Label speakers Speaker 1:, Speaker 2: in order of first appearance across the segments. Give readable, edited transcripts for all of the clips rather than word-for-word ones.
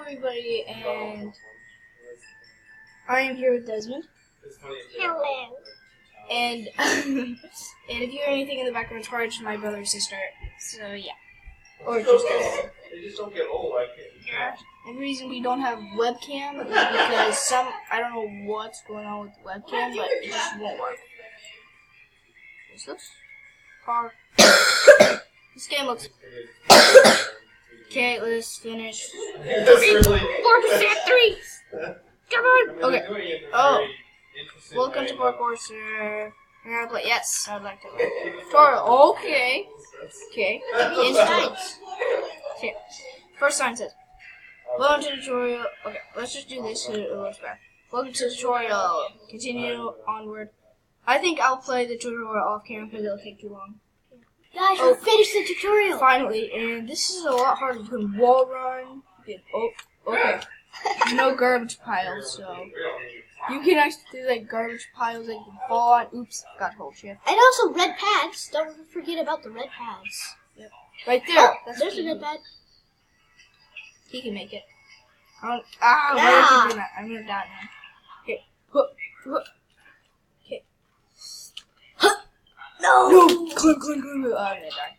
Speaker 1: everybody, and I am here with Desmond.
Speaker 2: Hello.
Speaker 1: And and if you hear anything in the background, it's probably just my brother or sister. So yeah, or just us.
Speaker 3: They just don't get old. I can't.
Speaker 1: Yeah. And the reason we don't have webcam is because I don't know what's going on with the webcam, but it just won't work. What's this? Car. This game looks. Okay, let's finish.
Speaker 3: That's really.
Speaker 2: 4%, 3. Come on.
Speaker 1: Okay. Oh. Welcome to parkor, sir. You're gonna play. Yes, I'd like to play. Tutorial. Okay. Okay. Instance. Okay. First sign says, welcome to tutorial. Okay, let's just do this so it looks better. Welcome to tutorial. Continue onward. I think I'll play the tutorial off camera because it'll take too long.
Speaker 2: Guys, we'll finish the tutorial.
Speaker 1: Finally, and this is a lot harder. You can wall run. You can, okay. There's no garbage piles, so you can actually do like garbage piles that you can fall on. Oops, got hold shift.
Speaker 2: And also red pads. Don't forget about the red pads.
Speaker 1: Yep. Right there.
Speaker 2: Oh, there's a red pad.
Speaker 1: He can make it. Why did you do that? I'm gonna die now. Okay. Okay. No! Climb. Oh, I'm gonna die.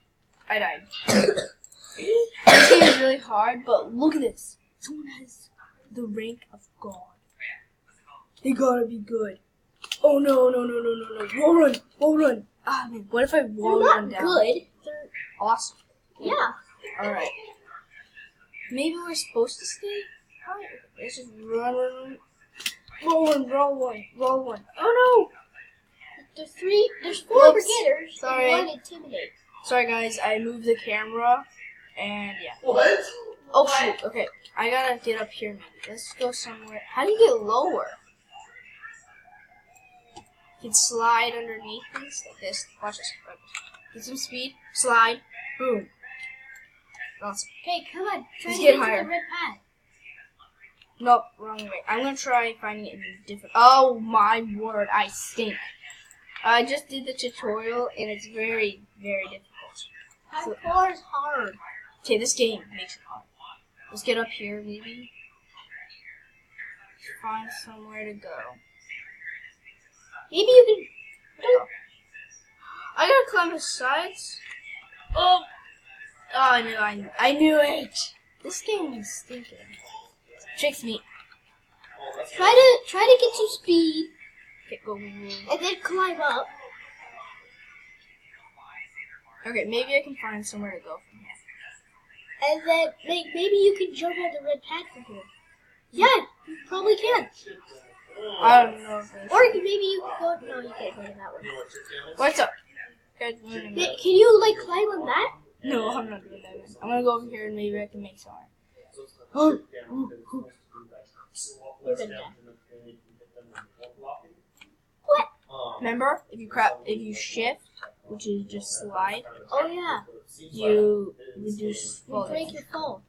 Speaker 1: I died. This game is really hard, but look at this. Someone has the rank of God. They gotta be good. Oh no. Wall run. Ah man, what if I wall run down?
Speaker 2: They're not good. They're
Speaker 1: Awesome.
Speaker 2: yeah.
Speaker 1: Alright. Maybe we're supposed to stay? Alright, let's just run. Roll one. Oh
Speaker 2: There's 4
Speaker 1: Whoops.
Speaker 2: beginners
Speaker 1: Sorry.
Speaker 2: and 1 intimidate.
Speaker 1: no! Sorry guys, I moved the camera, and yeah.
Speaker 3: What?
Speaker 1: Oh shoot, okay. I gotta get up here maybe. Let's go somewhere. How do you get lower? You can slide underneath things like this. Watch this. Get some speed. Slide. Boom. Awesome.
Speaker 2: Okay, come on. Try
Speaker 1: Let's
Speaker 2: to
Speaker 1: get
Speaker 2: get
Speaker 1: higher.
Speaker 2: to the red pad.
Speaker 1: Nope, wrong way. I'm gonna try finding it in a different. Oh my word, I stink. I just did the tutorial and it's very, very difficult.
Speaker 2: Parkour is hard.
Speaker 1: Okay, this game makes it hard. Let's get up here, maybe. Find somewhere to go.
Speaker 2: Maybe you can.
Speaker 1: I gotta climb the sides. Oh, I knew it. This game is stinking. Tricks me.
Speaker 2: Try to get some speed
Speaker 1: Okay, go.
Speaker 2: and then climb up.
Speaker 1: Okay, maybe I can find somewhere to go from here.
Speaker 2: And then maybe you can jump on the red pad from here. Yeah, you probably can.
Speaker 1: I don't know if it's...
Speaker 2: Or maybe you can go. No, you can't go to that one.
Speaker 1: What's up?
Speaker 2: Can you like climb on that?
Speaker 1: No, I'm not doing that. I'm gonna go over here and maybe I can make somewhere.
Speaker 2: You're gonna die.
Speaker 1: Remember, if you shift, which is just slide,
Speaker 2: Oh yeah.
Speaker 1: you reduce
Speaker 2: You
Speaker 1: fall
Speaker 2: break
Speaker 1: damage.
Speaker 2: your phone.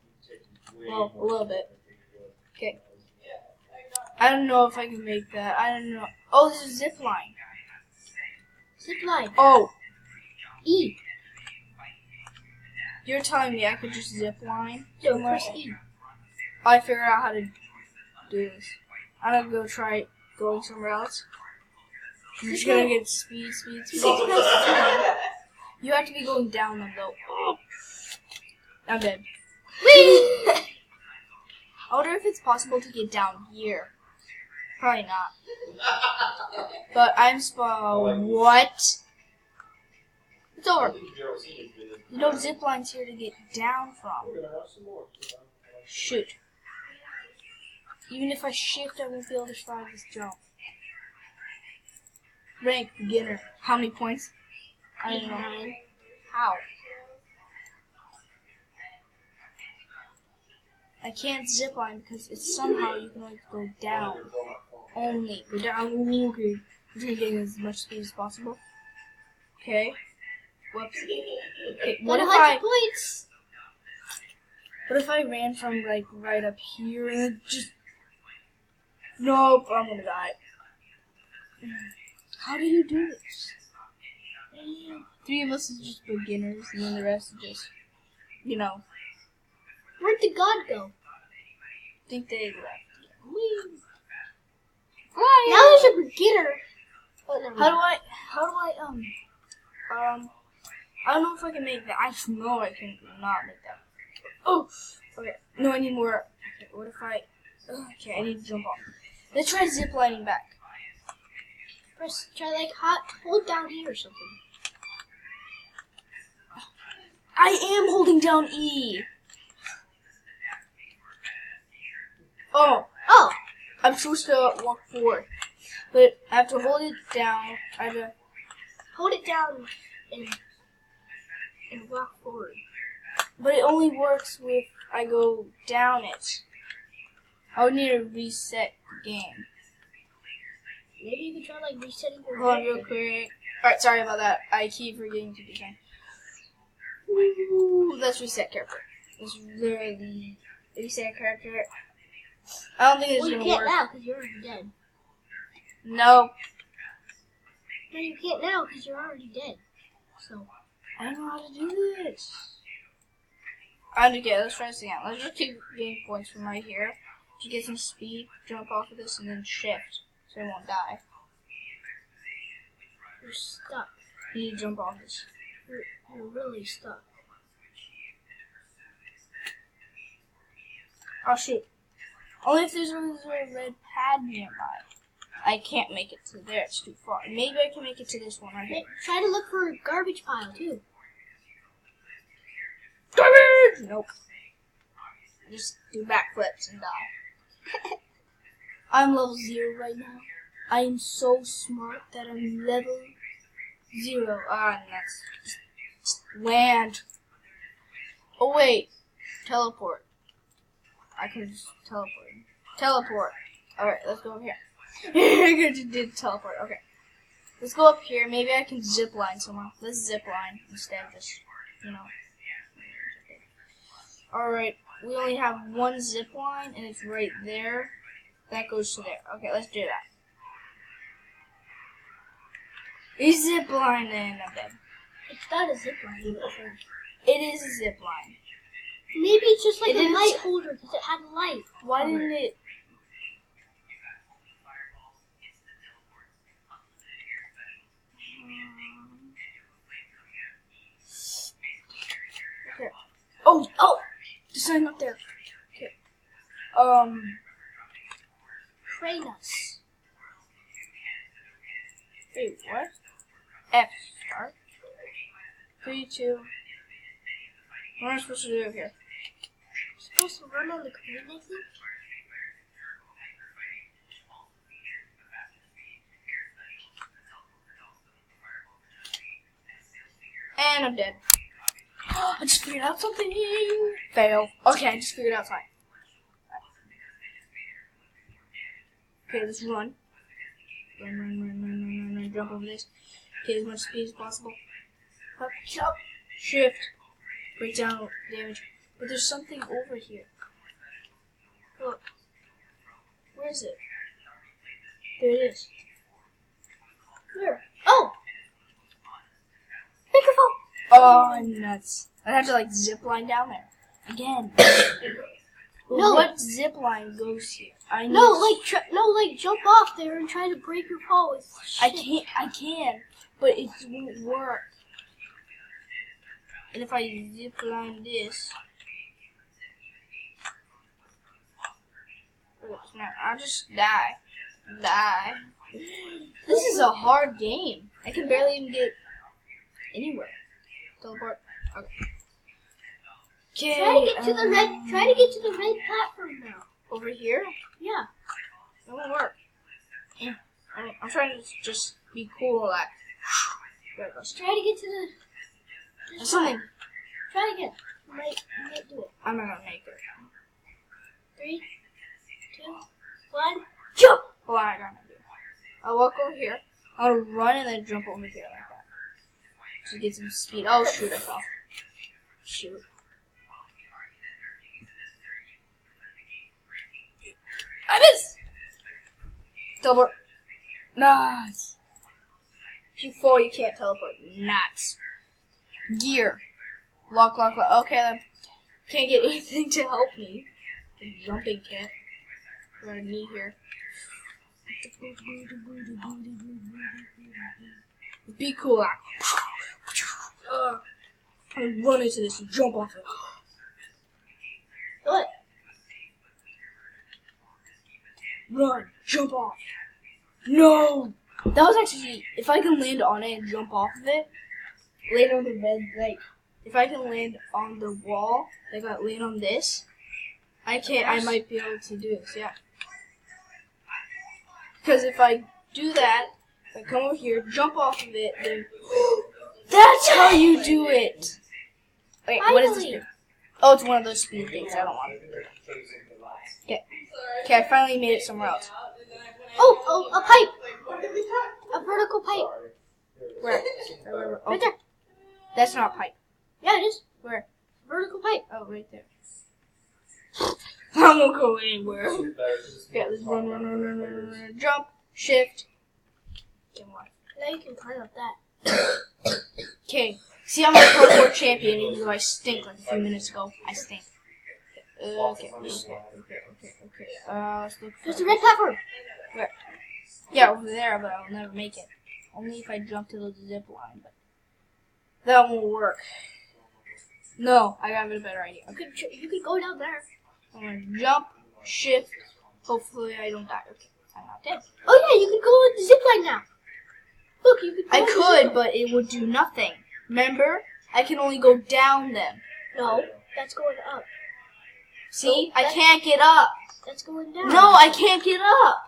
Speaker 1: Well, a little bit. Okay. I don't know if I can make that. I don't know. Oh, this is zip line.
Speaker 2: Zip line.
Speaker 1: Oh,
Speaker 2: E.
Speaker 1: you're telling me I could just zip line
Speaker 2: No,
Speaker 1: somewhere?
Speaker 2: press E.
Speaker 1: I figured out how to do this. I'm gonna go try going somewhere else. You're just gonna get speed. You have to be going down them though. I'm dead.
Speaker 2: Whee!
Speaker 1: I wonder if it's possible to get down here. Probably not. But I'm what? It's over. There's no zip lines here to get down from. Shoot. Even if I shift, I won't be able to survive this jump. Rank beginner. How many points? I don't know. How? I can't zipline because it's somehow you can only go down. Only go down. Okay. I'm trying to get as much speed as possible. Okay. Whoops. Okay. What if
Speaker 2: 100 points.
Speaker 1: I ran from like right up here and just? Nope. I'm gonna die. How do you do this? 3 of us is just beginners, and then the rest is just,
Speaker 2: Where'd the god go?
Speaker 1: think they left.
Speaker 2: Whee.
Speaker 1: Fly!
Speaker 2: Now there's a beginner. Oh, never
Speaker 1: How do
Speaker 2: mind.
Speaker 1: I don't know if I can make that. I just know I can not make that. Oh! Okay. No, I need more. Okay, what if I... Okay, I need to jump off. Let's try ziplining back.
Speaker 2: First, try like hold down here or something.
Speaker 1: I am holding down E! Oh!
Speaker 2: Oh,
Speaker 1: I'm supposed to walk forward. But I have to hold it down. I have to...
Speaker 2: hold it down and walk forward.
Speaker 1: But it only works with I go down it. I would need to reset the game.
Speaker 2: Maybe you could try like resetting your
Speaker 1: Hold on
Speaker 2: head.
Speaker 1: real quick. Alright, sorry about that. I keep forgetting to be kind. Ooh, let's reset character. Let's literally reset character. I don't think it's
Speaker 2: Well, you
Speaker 1: gonna
Speaker 2: can't
Speaker 1: work.
Speaker 2: now because you're already dead.
Speaker 1: No.
Speaker 2: No, you can't now because you're already dead. So,
Speaker 1: I don't know how to do this. Okay, let's try this again. Let's just keep getting points from right here. To get some speed, jump off of this, and then shift. So I won't die.
Speaker 2: you're stuck.
Speaker 1: You need to jump off this.
Speaker 2: You're really stuck.
Speaker 1: Oh shoot. Only if there's a red pad nearby. I can't make it to there, it's too far. Maybe I can make it to this one right here.
Speaker 2: Try to look for a garbage pile too.
Speaker 1: Garbage! Nope. Just do backflips and die. I'm level 0 right now. I am so smart that I'm level 0. And that's just land. Oh wait. Teleport. I could just teleport. Teleport. Alright, let's go over here. I just did teleport. Okay. Let's go up here. Maybe I can zip line somewhere. Let's zip line instead of just, you know. Alright. We only have one zip line and it's right there. That goes to there. Okay, let's do that. A zip line and I'm dead.
Speaker 2: It's not a zip line.
Speaker 1: It is a zip line.
Speaker 2: Maybe it's just like
Speaker 1: It
Speaker 2: a
Speaker 1: is-
Speaker 2: light holder because it had a light.
Speaker 1: Why didn't it? Okay. Oh! There's something up there. Okay.
Speaker 2: Train us.
Speaker 1: Wait, what? F start. 3, 2. What am I supposed to do here?
Speaker 2: Supposed to run on the crane, I think.
Speaker 1: And I'm dead. I just figured out something. Fail. Okay, I just figured out something. Okay, let's run. Run. Jump over this. Get as much speed as possible. Up, jump. Shift. Break down damage. But there's something over here. Look. Where is it? There it is.
Speaker 2: Where? Oh!
Speaker 1: Microphone! Oh, nuts. I'd have to, like, zip line down there. Again.
Speaker 2: No.
Speaker 1: What zip line goes here? I need
Speaker 2: Like jump off there and try to break your fall with shit.
Speaker 1: I can, but it won't work. And if I zip line this, I'll just die. This is a hard game. I can barely even get anywhere. Teleport. Okay.
Speaker 2: Try to get to the red platform now.
Speaker 1: Over here.
Speaker 2: Yeah.
Speaker 1: It won't work. Yeah. I'm trying to just be cool, like. There it goes.
Speaker 2: Try to get to the.
Speaker 1: There's something.
Speaker 2: Try again. You might do it.
Speaker 1: I'm not gonna make it.
Speaker 2: 3, 2, 1.
Speaker 1: Jump! Hold on, I got it. I'll walk over here. I'll run and then jump over here like that. To get some speed. Oh shoot, I fell. Shoot. I missed! Teleport. Nice. If you fall, you can't teleport. Nuts. Gear. Lock. Okay, then. Can't get anything to help me. The jumping kit. We're gonna need here. Be cool. And run into this and jump off it.
Speaker 2: What?
Speaker 1: Run, jump off. No! That was actually, if I can land on it and jump off of it, land on the red, like, if I can land on the wall, like I land on this, I might be able to do this, yeah. Because if I do that, if I come over here, jump off of it, then that's how you do it! Wait, what is this? Oh, it's one of those speed things, I don't want it. Okay, I finally made it somewhere else.
Speaker 2: Oh, a pipe! A vertical pipe.
Speaker 1: Where? Oh,
Speaker 2: Right there.
Speaker 1: that's not a pipe.
Speaker 2: Yeah, it is.
Speaker 1: Where?
Speaker 2: Vertical pipe.
Speaker 1: Oh, right there. I won't go anywhere. Okay, let's run, jump, shift. Get one.
Speaker 2: Now you can climb up that.
Speaker 1: Okay, see, I'm a parkour champion, even though I stink like a few minutes ago. I stink. Okay. Let's look.
Speaker 2: There's a red platform.
Speaker 1: Where? Yeah, over there, but I'll never make it. Only if I jump to the zip line, but that won't work. No, I got a better idea. Okay.
Speaker 2: You could go down there.
Speaker 1: I'm gonna jump, shift. Hopefully I don't die. Okay, I'm not dead.
Speaker 2: Oh yeah, you could go with the zip line now. Look, you could.
Speaker 1: I could, but it would do nothing. Remember, I can only go down them.
Speaker 2: No, that's going up.
Speaker 1: See, I can't get up.
Speaker 2: That's going down.
Speaker 1: No, I can't get up.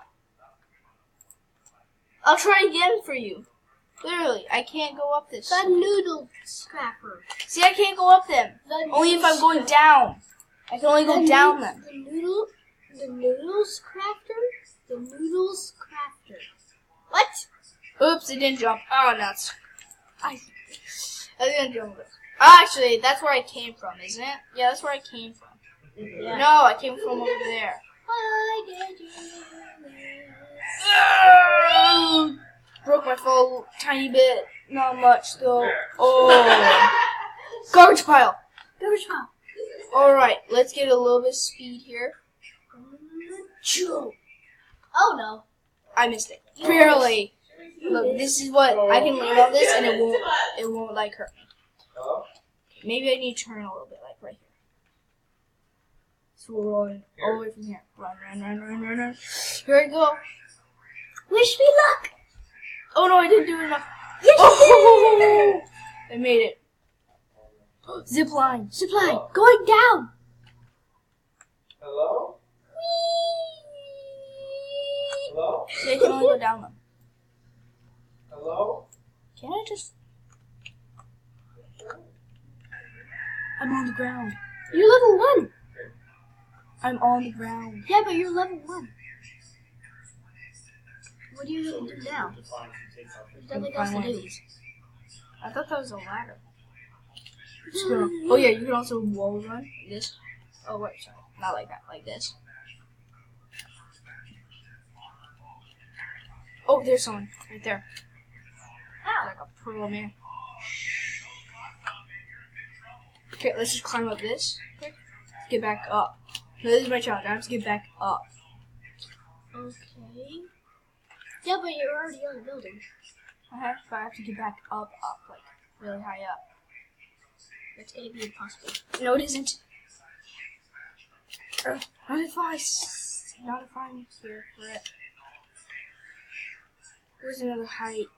Speaker 1: I'll try again for you. Literally, I can't go up this.
Speaker 2: The noodle scrapper.
Speaker 1: See, I can't go up them. Only if I'm going down. I can only go down them.
Speaker 2: The noodles crafter? The noodles crafter. What?
Speaker 1: Oops, it didn't jump. Oh, nuts. I didn't jump. Actually, that's where I came from, isn't it? Yeah, that's where I came from.
Speaker 2: Yeah.
Speaker 1: No, I came from over there.
Speaker 2: Why did you
Speaker 1: Broke my fall a tiny bit. Not much, though. Oh. Garbage pile.
Speaker 2: Garbage pile.
Speaker 1: Alright, let's get a little bit of speed here.
Speaker 2: Oh no.
Speaker 1: I missed it. Barely. Look, this is what I can land on this and it won't like hurt me. Maybe I need to turn a little bit, like right here. So we're rolling all the way from here. Run. Here I go.
Speaker 2: Wish me luck.
Speaker 1: Oh no, I didn't do enough.
Speaker 2: Yes, you did.
Speaker 1: I made it. Zip line.
Speaker 2: Zip line. Going down.
Speaker 3: Hello? Hello?
Speaker 1: See, I can only go down them.
Speaker 3: Hello?
Speaker 1: Can I just... I'm on the ground.
Speaker 2: You're level 1.
Speaker 1: I'm on the ground.
Speaker 2: Yeah, but you're level 1. What do you do now? There's nothing else to do.
Speaker 1: I thought that was a ladder. Oh yeah, you can also wall run like this. Oh wait, sorry, not like that, like this. Oh, there's someone right there. Like a pro man. Okay, let's just climb up this. Quick. Get back up. No, this is my challenge. I have to get back up.
Speaker 2: Okay. Yeah, but you're already on the building.
Speaker 1: But I have to get back up, like really high up.
Speaker 2: That's gonna be impossible.
Speaker 1: No, it isn't. Not if I'm here for it. There's another height,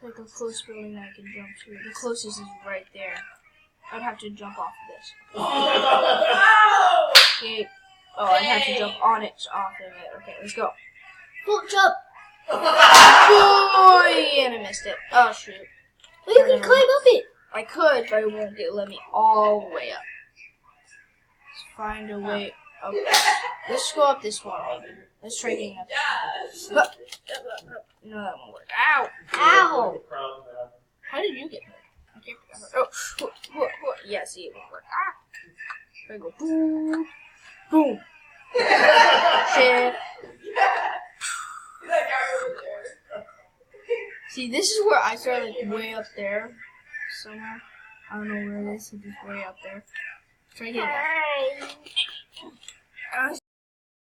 Speaker 1: like a close building that I can jump to. The closest is right there. I'd have to jump off of this. Okay. Oh, I'd have to jump on it, off of it. Okay, let's go.
Speaker 2: Full jump.
Speaker 1: Boy, and I missed it. Oh shoot.
Speaker 2: Well, you can climb up it.
Speaker 1: I could, but it won't let me all the way up. Let's find a way. Okay. Let's go up this one, maybe. Let's try getting up. No, that won't work. Ow!
Speaker 2: Ow!
Speaker 1: How did you get hurt? Okay. Oh, yeah, see, it won't work. Ah! There we go. Boom. Boom. Shit. See, this is where I started, like, way up there. Somewhere. I don't know where it is. It's just way up there. Try to get it. I